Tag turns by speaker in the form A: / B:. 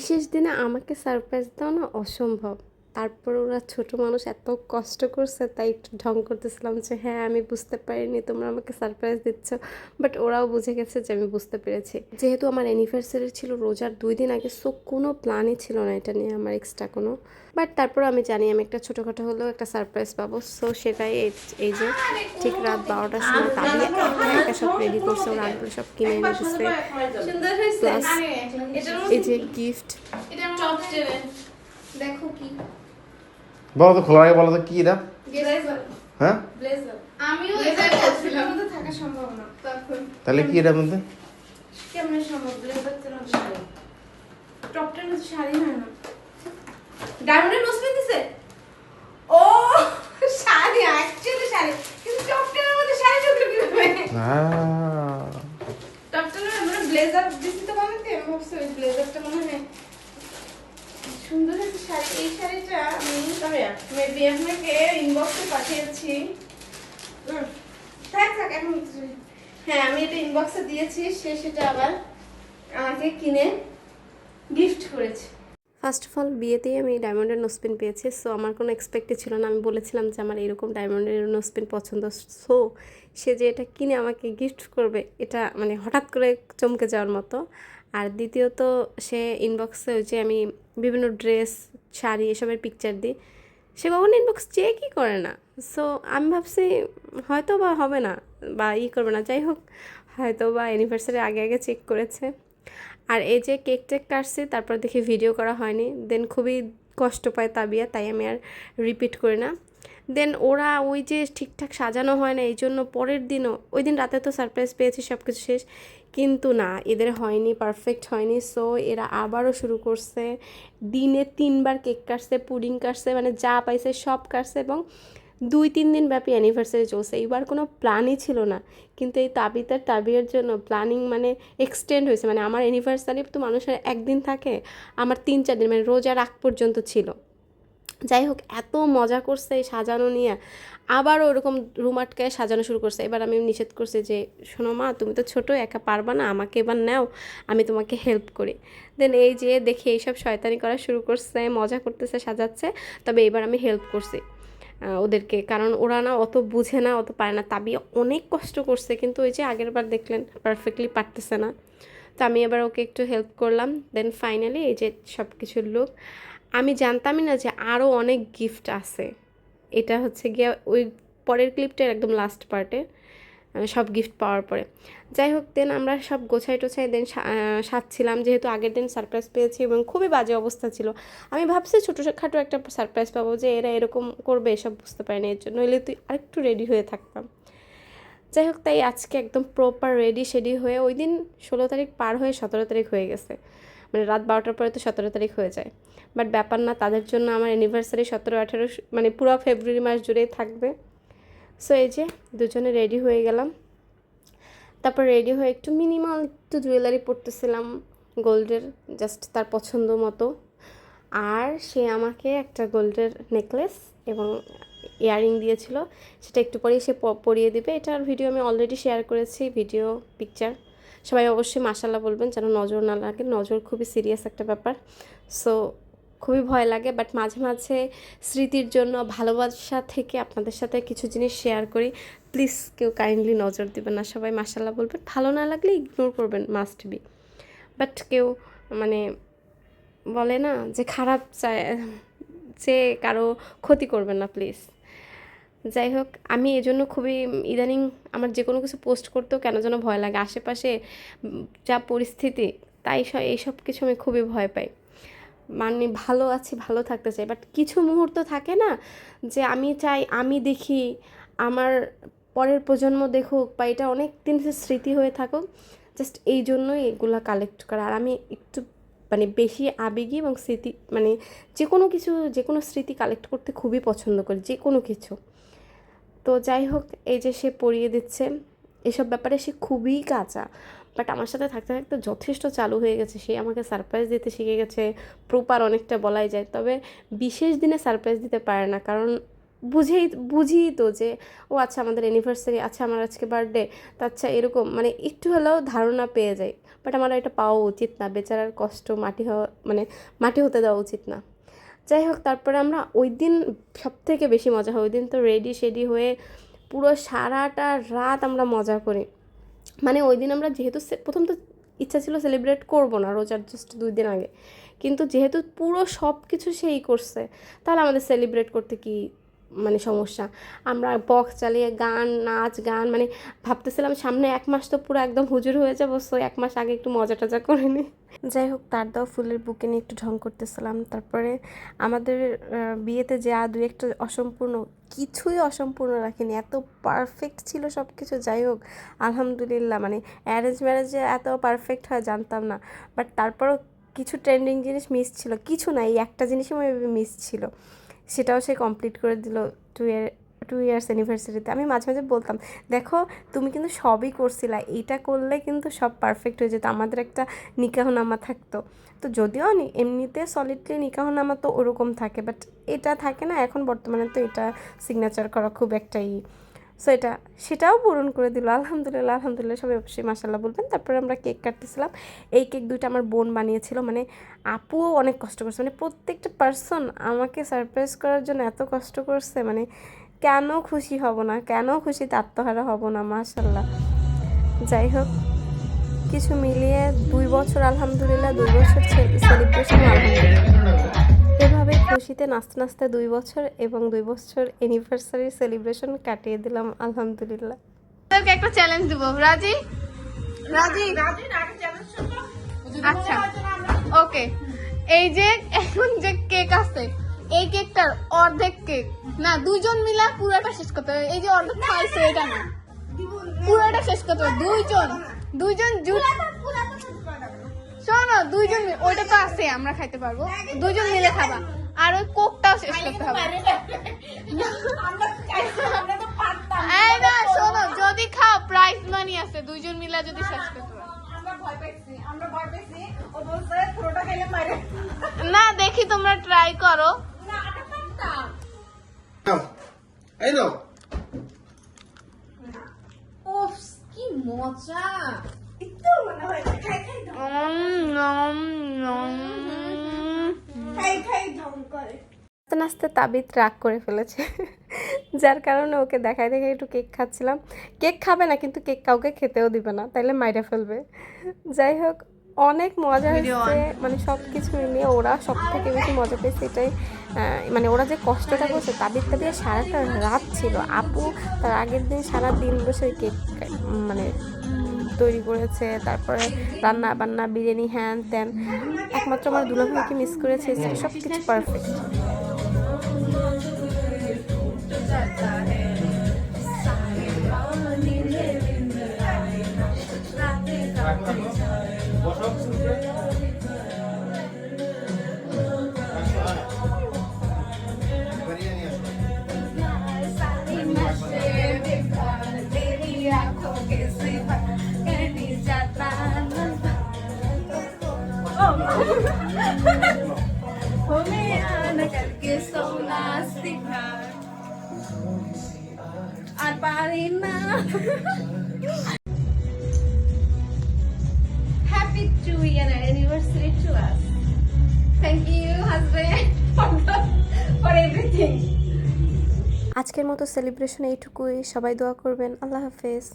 A: বিশেষ দিনে আমাকে সারপ্রাইজ দেওয়া না অসম্ভব। তারপর ওরা ছোট মানুষ এত কষ্ট করছে তাই একটু ঢং করতেছিলাম যে হ্যাঁ আমি বুঝতে পারিনি তোমরা আমাকে সারপ্রাইজ দিচ্ছ, বাট ওরাও বুঝে গেছে যে আমি বুঝতে পেরেছি। যেহেতু আমার অ্যানিভার্সারি ছিল রোজার 2 দিন আগে, সো কোনো প্ল্যানই ছিল না এটা নিয়ে আমার এক্সট্রা কোনো। বাট তারপর আমি জানি আমি একটা ছোটোখাটো হলেও একটা সারপ্রাইজ পাবো, সো সেটাই এই যে ঠিক রাত 12টার সময় তাবিয়া একা একা সব রেডি করছে, ওরা আগে সব কিনে এনে দিচ্ছে, প্লাস এই যে গিফট। দেখো কি
B: বলো তো, খোলার আগে বলো তো কি এটা?
A: ব্লেজার।
B: হ্যাঁ
A: ব্লেজার আমিও এটা বলছিলাম মধ্যে থাকা সম্ভব না, তখন
B: তাহলে কি এটার মধ্যে?
A: কেমনে সম্ভব? ব্লেজার তো শাড়ি, টপটার মধ্যে শাড়ি হয় না। ডায়মন্ডের নোসপিন দিছে। ও শাড়ি, অ্যাকচুয়ালি শাড়ি, কিন্তু টপটার মধ্যে শাড়ি ঢুকলো কিভাবে? টপটার মানে ব্লেজার দিছি তো বানাতে, আমি ভাবছি ওই ব্লেজারটা মনে হয় সুন্দর একটা শাড়ি। এই শাড়িটা আমি মেবি আপনাকে ইনবক্সে পাঠিয়েছি। থাক থাক এখন। হ্যাঁ আমি এটা ইনবক্সে দিয়েছি, সেটা আবার আমাকে কিনে গিফট করেছে। ফার্স্ট অফ অল বিয়েতেই আমি ডায়মন্ডের নোসপিন পেয়েছি, সো আমার কোনো এক্সপেক্টই ছিল না। আমি বলেছিলাম যে আমার এরকম ডায়মন্ডের নোসপিন পছন্দ, সো সে যে এটা কিনে আমাকে গিফট করবে এটা মানে হঠাৎ করে চমকে যাওয়ার মতো। আর দ্বিতীয়ত সে ইনবক্সে ওই যে আমি বিভিন্ন ড্রেস শাড়ি এসবের পিকচার দিই, সে কখনো ইনবক্স চেকই করে না। সো আমি ভাবছি হয়তো বা হবে না বা করবে না, যাই হোক হয়তো বা অ্যানিভার্সারি আগে আগে চেক করেছে। আর এই যে কেক টেক কাটছি, তারপর দেখি ভিডিও করা হয়নি, দেন খুবই কষ্ট পায় তাবিয়া, তাই আমি আর রিপিট করি না। দেন ওরা ওই যে ঠিকঠাক সাজানো হয় না, এই জন্য পরের দিনও ওই দিন রাতে তো সারপ্রাইজ পেয়েছি সব কিছু শেষ, কিন্তু না এদের হয়নি, পারফেক্ট হয়নি। সো এরা আবারও শুরু করছে, দিনে 3বার কেক কাটছে, পুডিং কাটছে, মানে যা পাইছে সব কাটছে, এবং 2-3 দিন ব্যাপী অ্যানিভার্সারি চলছে। এইবার কোনো প্ল্যানই ছিল না, কিন্তু এই তাবিয়ার জন্য প্ল্যানিং মানে এক্সটেন্ড হয়েছে। মানে আমার অ্যানিভার্সারি তো মানুষের একদিন থাকে, আমার 3-4 দিন মানে রোজার আগ পর্যন্ত ছিল। যাই হোক এত মজা করছে এই সাজানো নিয়ে, আবারও ওরকম রুম আটকায় সাজানো শুরু করছে। এবার আমি নিষেধ করছি যে শোনো মা, তুমি তো ছোটো, একা পারবা না, আমাকে এবার নাও, আমি তোমাকে হেল্প করি। দেন এই যে দেখি এইসব শয়তানি করা শুরু করছে, মজা করতেছে, সাজাচ্ছে। তবে এবার আমি হেল্প করছি ওদেরকে, কারণ ওরা না অত বুঝে না, অত পারে না। তাবিয়া অনেক কষ্ট করছে, কিন্তু ওই যে আগের বার দেখলেন পারফেক্টলি পারতেছে না, তো আমি এবার ওকে একটু হেল্প করলাম। দেন ফাইনালি এই যে সব কিছুর লুক। আমি জানতামই না যে আরও অনেক গিফট আছে। এটা হচ্ছে গিয়ে ওই পরের ক্লিপটার একদম লাস্ট পার্টে সব গিফট পাওয়ার পরে। যাই হোক দেন আমরা সব গোছাই টোছাই দেন সাজছিলাম, যেহেতু আগের দিন সারপ্রাইজ পেয়েছি এবং খুবই বাজে অবস্থা ছিল। আমি ভাবছি ছোটোখাটো একটা সারপ্রাইজ পাবো, যে এরা এরকম করবে এসব বুঝতে পারিনি, এর জন্য হলে তুই আরেকটু রেডি হয়ে থাকতাম। যাই হোক তাই আজকে একদম প্রপার রেডি শেডি হয়ে, ওই দিন 16 তারিখ পার হয়ে 17 তারিখ হয়ে গেছে, মানে রাত 12টার পরে তো 17 তারিখ হয়ে যায়। বাট ব্যাপার না, তাদের জন্য আমার অ্যানিভার্সারি 17-18 মানে পুরো ফেব্রুয়ারি মাস জুড়েই থাকবে। সো এই যে দুজনে রেডি হয়ে গেলাম। তারপর রেডি হয়ে একটু মিনিমাল একটু জুয়েলারি পরতেছিলাম গোল্ডের, জাস্ট তার পছন্দ মতো। আর সে আমাকে একটা গোল্ডের নেকলেস এবং ইয়াররিং দিয়েছিল, সেটা একটু পরেই সে পরিয়ে দিবে। এটার ভিডিও আমি অলরেডি শেয়ার করেছি, ভিডিও পিকচার। সবাই অবশ্যই মাশাআল্লাহ বলবেন যেন নজর না লাগে, নজর খুবই সিরিয়াস একটা ব্যাপার। সো খুবই ভয় লাগে, বাট মাঝে মাঝে স্মৃতির জন্য ভালোবাসা থেকে আপনাদের সাথে কিছু জিনিস শেয়ার করি। প্লিজ কেউ কাইন্ডলি নজর দিবেন না, সবাই মাশাআল্লাহ বলবেন, ভালো না লাগলে ইগনোর করবেন, মাস্ট বি। বাট কেউ মানে বলে না যে খারাপ চায়, যে কারো ক্ষতি করবেন না প্লিজ। যাই হোক আমি এজন্য খুবই ইদানিং আমার যে কোনো কিছু পোস্ট করতেও কেন যেন ভয় লাগে, আশেপাশে যা পরিস্থিতি, তাই এইসব কিছু আমি খুবই ভয় পাই। মানে ভালো আছি, ভালো থাকতে চাই, বাট কিছু মুহূর্ত থাকে না যে আমি চাই আমি দেখি, আমার পরের প্রজন্ম দেখুক, বা এটা অনেক দিনের স্মৃতি হয়ে থাকুক, জাস্ট এই জন্যই এগুলো কালেক্ট করা। আর আমি একটু মানে বেশি আবেগী এবং স্মৃতি মানে যে কোনো স্মৃতি কালেক্ট করতে খুবই পছন্দ করি, যে কোনো কিছু। তো যাই হোক এই যে সে পড়িয়ে দিচ্ছে, এসব ব্যাপারে সে খুবই কাঁচা, বাট আমার সাথে থাকতে থাকতে যথেষ্ট চালু হয়ে গেছে। সে আমাকে সারপ্রাইজ দিতে শিখে গেছে, প্রপার অনেকটা বলাই যায়। তবে বিশেষ দিনে সারপ্রাইজ দিতে পারে না, কারণ বুঝি তো যে ও আচ্ছা আমাদের অ্যানিভার্সারি, আচ্ছা আমার আজকে বার্থডে, তো আচ্ছা এরকম মানে একটু হলেও ধারণা পেয়ে যাই। বাট আমার এটা পাওয়া উচিত না, বেচারার কষ্ট মাটি হওয়া মানে মাটি হতে দেওয়া উচিত না। যাই হোক, তারপরে আমরা ওই দিন সবথেকে বেশি মজা হয়, ওই দিন তো রেডি হয়ে পুরো সারাটা রাত আমরা মজা করি। মানে ওই দিন আমরা যেহেতু প্রথম তো ইচ্ছা ছিল সেলিব্রেট করব না, রোজার জাস্ট 2 দিন আগে, কিন্তু যেহেতু পুরো সব কিছু সেই করছে, তাহলে আমাদের সেলিব্রেট করতে কি মানে সমস্যা। আমরা বক্স চালিয়ে গান নাচ গান মানে ভাবতেছিলাম সামনে 1 মাস তো পুরো একদম হুজুর হয়ে যাবো, সো 1 মাস আগে একটু মজা টজা করে নিই। যাই হোক, তার দেওয়া ফুলের বুকে নিয়ে একটু ঢং করতেছিলাম। তারপরে আমাদের বিয়েতে যে দু একটা অসম্পূর্ণ, কিছুই অসম্পূর্ণ রাখিনি, এত পারফেক্ট ছিল সব কিছু। যাই হোক আলহামদুলিল্লাহ, মানে অ্যারেঞ্জ ম্যারেজে এত পারফেক্ট হয় জানতাম না, বাট তারপরও কিছু ট্রেন্ডিং জিনিস মিস ছিল, কিছু না, এই একটা জিনিসই মেবি মিস ছিল, সেটাও সে কমপ্লিট করে দিল 2 ইয়ার্স অ্যানিভার্সারিতে। আমি মাঝে মাঝে বলতাম, দেখো তুমি কিন্তু সবই করছিলা, এইটা করলে কিন্তু সব পারফেক্ট হয়ে যেত, আমাদের একটা নিকাহনামা থাকতো। তো যদিও এমনিতে সলিডলি নিকাহনামা তো ওরকম থাকে, বাট এটা থাকে না এখন বর্তমানে, তো এটা সিগনেচার করা খুব একটাই, সো সেটাও পূরণ করে দিল। আলহামদুলিল্লাহ সবাই অবশ্যই মাশাআল্লাহ বলবেন। তারপরে আমরা কেক কাটতেছিলাম, এই কেক 2টা আমার বোন বানিয়েছিল, মানে আপুও অনেক কষ্ট করছে, মানে প্রত্যেকটা পার্সন আমাকে সারপ্রাইজ করার জন্য এত কষ্ট করছে, মানে কেন খুশি হব না, কেন খুশিতে আত্মহারা হব না, মাশাআল্লাহ। যাই হোক, কিছু মিলিয়ে 2 বছর আলহামদুলিল্লাহ, 2 বছর সেলিব্রেশন আলহামদুলিল্লাহ, এভাবে খুশিতে নাচতে নাচতে 2 বছর এবং 2 বছর অ্যানিভার্সারি সেলিব্রেশন কাটিয়ে দিলাম আলহামদুলিল্লাহ।
C: তোকে একটা চ্যালেঞ্জ দেব, রাজি? আচ্ছা ওকে, এই যে এখন যে কেক আছে, এই কেকটার অর্ধেক কেক না, 2 জন মিলা পুরোটা শেষ করতে হবে। এই যে অর্ধেক খাইছে এটা না, পুরোটা শেষ করতে হবে। 2 জন জুট, শোনো, 2 জন ওইটা তো আছে, আমরা খাইতে পারবো, 2 জন মিলে খাবা, আর ওই কোকটাও শেষ করতে হবে। এই না, শোনো, যদি খাও প্রাইজ মানি আছে, 2 জন মিলে যদি শেষ করতে পারো। না, দেখি তোমরা ট্রাই করো।
B: এই নাও।
C: উফ, কি মজা!
A: আস্তে আস্তে তাবিদ রাগ করে ফেলেছে, যার কারণে ওকে দেখায় একটু কেক খাচ্ছিলাম। কেক খাবে না, কিন্তু কেক কাউকে খেতেও দিবে না, তাইলে মাইরা ফেলবে। যাই হোক, অনেক মজা হয়েছে, মানে সব কিছু মিলিয়ে ওরা সব থেকে বেশি মজা পেয়েছে এটাই, মানে ওরা যে কষ্টটা করছে, তাবিদটা দিয়ে সারাটা রাত ছিল, আপু তার আগের দিন সারা দিন বসে কেক মানে তৈরি করেছে, তারপরে রান্না বান্না বিরিয়ানি হ্যান ত্যান, একমাত্র আমার দুলাভাইকে মিস করেছে, সব কিছু পারফেক্ট।
C: আর পারি না।
A: Happy 2 year anniversary to us. Thank you, husband, for everything. আজকের মতো সেলিব্রেশন এইটুকুই, সবাই দোয়া করবেন। আল্লাহ হাফেজ।